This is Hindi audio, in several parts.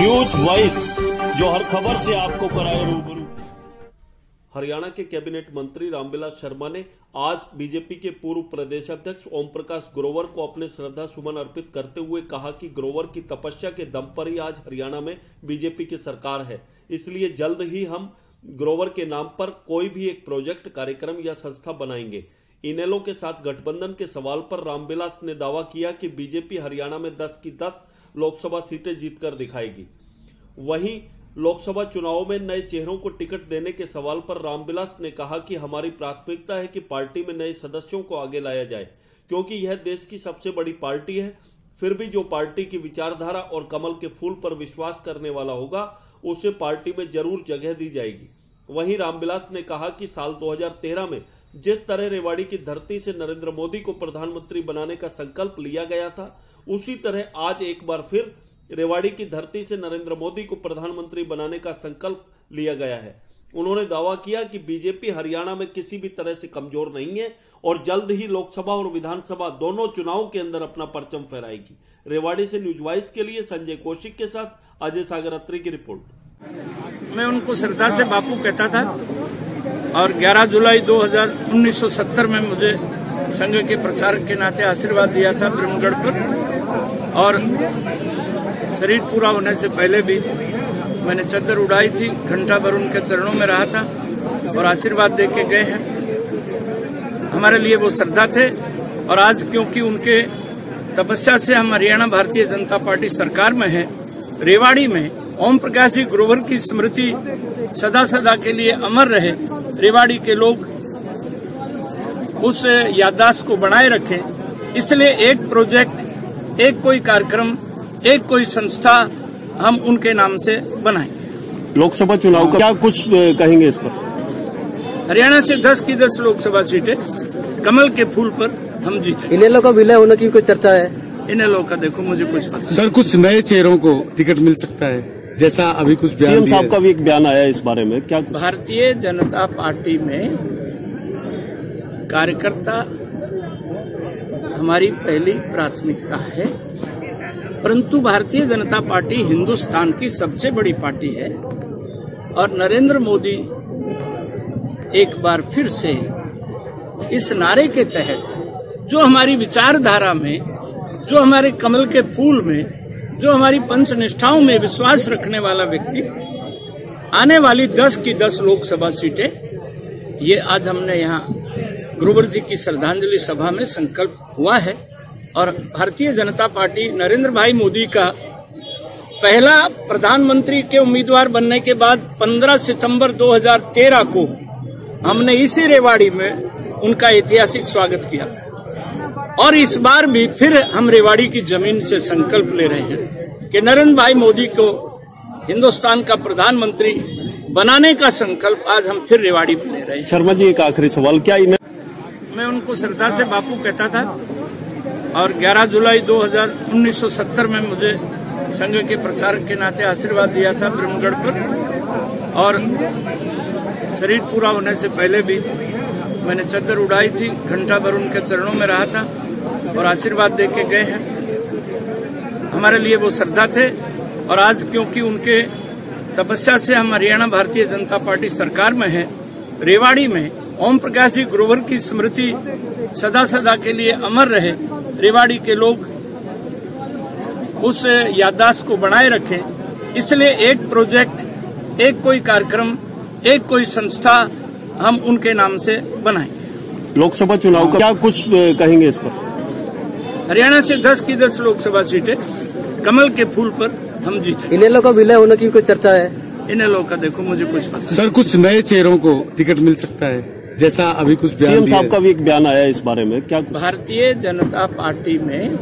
न्यूज वॉइस, जो हर खबर से आपको कराए रूबरू। हरियाणा के कैबिनेट मंत्री रामविलास शर्मा ने आज बीजेपी के पूर्व प्रदेश अध्यक्ष ओम प्रकाश ग्रोवर को अपने श्रद्धा सुमन अर्पित करते हुए कहा कि ग्रोवर की तपस्या के दम पर ही आज हरियाणा में बीजेपी की सरकार है। इसलिए जल्द ही हम ग्रोवर के नाम पर कोई भी एक प्रोजेक्ट, कार्यक्रम या संस्था बनाएंगे। इनेलो के साथ गठबंधन के सवाल पर रामविलास ने दावा किया कि बीजेपी हरियाणा में 10 की 10 लोकसभा सीटें जीतकर दिखाएगी। वहीं लोकसभा चुनावों में नए चेहरों को टिकट देने के सवाल पर रामविलास ने कहा कि हमारी प्राथमिकता है कि पार्टी में नए सदस्यों को आगे लाया जाए, क्योंकि यह देश की सबसे बड़ी पार्टी है। फिर भी जो पार्टी की विचारधारा और कमल के फूल पर विश्वास करने वाला होगा, उसे पार्टी में जरूर जगह दी जाएगी। वहीं रामविलास ने कहा कि साल 2013 में जिस तरह रेवाड़ी की धरती से नरेंद्र मोदी को प्रधानमंत्री बनाने का संकल्प लिया गया था, उसी तरह आज एक बार फिर रेवाड़ी की धरती से नरेंद्र मोदी को प्रधानमंत्री बनाने का संकल्प लिया गया है। उन्होंने दावा किया कि बीजेपी हरियाणा में किसी भी तरह से कमजोर नहीं है और जल्द ही लोकसभा और विधानसभा दोनों चुनावों के अंदर अपना परचम फहराएगी। रेवाड़ी से न्यूज वॉइस के लिए संजय कौशिक के साथ अजय सागर अत्री की रिपोर्ट। मैं उनको श्रद्धा से बापू कहता था और 11 जुलाई 1970 में मुझे संघ के प्रचारक के नाते आशीर्वाद दिया था ब्रह्मगढ़ पर, और शरीर पूरा होने से पहले भी मैंने चद्दर उड़ाई थी, घंटा भर उनके चरणों में रहा था और आशीर्वाद दे के गए हैं। हमारे लिए वो श्रद्धा थे और आज क्योंकि उनके तपस्या से हम हरियाणा भारतीय जनता पार्टी सरकार में हैं, रेवाड़ी में ओम प्रकाश जी ग्रोवर की स्मृति सदा सदा के लिए अमर रहे, रेवाड़ी के लोग उस याददाश्त को बनाए रखें, इसलिए एक प्रोजेक्ट, एक कोई कार्यक्रम, एक कोई संस्था हम उनके नाम से बनाएं। लोकसभा चुनाव का क्या कुछ कहेंगे इस पर? हरियाणा से 10 की 10 लोकसभा सीटें कमल के फूल पर हम जीते। इनेलो का विलय होने की कोई चर्चा है? इनेलो का देखो मुझे कुछ पता सर, कुछ नए चेहरों को टिकट मिल सकता है, जैसा अभी कुछ सीएम साहब का भी एक बयान आया इस बारे में, क्या? भारतीय जनता पार्टी में कार्यकर्ता हमारी पहली प्राथमिकता है, परंतु भारतीय जनता पार्टी हिंदुस्तान की सबसे बड़ी पार्टी है और नरेंद्र मोदी एक बार फिर से इस नारे के तहत जो हमारी विचारधारा में, जो हमारे कमल के फूल में, जो हमारी पंचनिष्ठाओं में विश्वास रखने वाला व्यक्ति, आने वाली 10 की 10 लोकसभा सीटें, ये आज हमने यहाँ ग्रोवर जी की श्रद्धांजलि सभा में संकल्प हुआ है। और भारतीय जनता पार्टी नरेंद्र भाई मोदी का पहला प्रधानमंत्री के उम्मीदवार बनने के बाद 15 सितंबर 2013 को हमने इसी रेवाड़ी में उनका ऐतिहासिक स्वागत किया था और इस बार भी फिर हम रेवाड़ी की जमीन से संकल्प ले रहे हैं कि नरेंद्र भाई मोदी को हिंदुस्तान का प्रधानमंत्री बनाने का संकल्प आज हम फिर रेवाड़ी में ले रहे हैं। शर्मा जी, एक आखिरी सवाल, क्या मैं उनको श्रद्धा से बापू कहता था और 11 जुलाई 1970 में मुझे संघ के प्रचारक के नाते आशीर्वाद दिया था ब्रह्मगढ़ पर, और शरीर पूरा होने से पहले भी मैंने चद्दर उड़ाई थी, घंटा भर उनके चरणों में रहा था और आशीर्वाद दे के गए हैं। हमारे लिए वो श्रद्धा थे और आज क्योंकि उनके तपस्या से हम हरियाणा भारतीय जनता पार्टी सरकार में हैं, रेवाड़ी में ओम प्रकाश जी ग्रोवर की स्मृति सदा सदा के लिए अमर रहे, रेवाड़ी के लोग उस याददाश्त को बनाए रखें, इसलिए एक प्रोजेक्ट, एक कोई कार्यक्रम, एक कोई संस्था हम उनके नाम से बनाएंगे। लोकसभा चुनाव का क्या कुछ कहेंगे इस पर? हरियाणा से 10 की 10 लोकसभा सीटें कमल के फूल पर हम जीते। इनेलो का विलय होने की कोई चर्चा है? इनेलो का देखो मुझे कुछ पता सर, कुछ नए चेहरों को टिकट मिल सकता है, जैसा अभी कुछ सीएम साहब का भी एक बयान आया इस बारे में, क्या? भारतीय जनता पार्टी में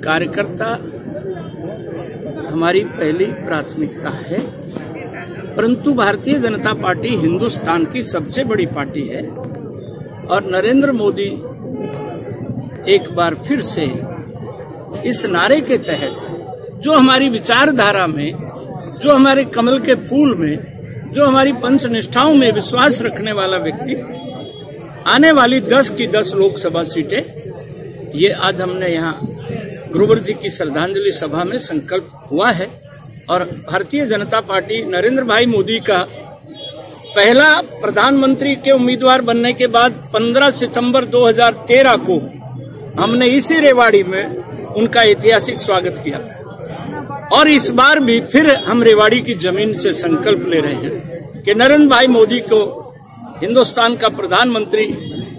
कार्यकर्ता हमारी पहली प्राथमिकता है, परंतु भारतीय जनता पार्टी हिंदुस्तान की सबसे बड़ी पार्टी है और नरेंद्र मोदी एक बार फिर से इस नारे के तहत जो हमारी विचारधारा में, जो हमारे कमल के फूल में, जो हमारी पंचनिष्ठाओं में विश्वास रखने वाला व्यक्ति, आने वाली 10 की 10 लोकसभा सीटें, ये आज हमने यहाँ ग्रोवर जी की श्रद्धांजलि सभा में संकल्प हुआ है और भारतीय जनता पार्टी नरेंद्र भाई मोदी का पहला प्रधानमंत्री के उम्मीदवार बनने के बाद 15 सितंबर 2013 को हमने इसी रेवाड़ी में उनका ऐतिहासिक स्वागत किया था और इस बार भी फिर हम रेवाड़ी की जमीन से संकल्प ले रहे हैं कि नरेंद्र भाई मोदी को हिंदुस्तान का प्रधानमंत्री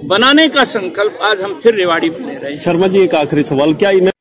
बनाने का संकल्प आज हम फिर रेवाड़ी में ले रहे हैं। शर्मा जी, एक आखिरी सवाल, क्या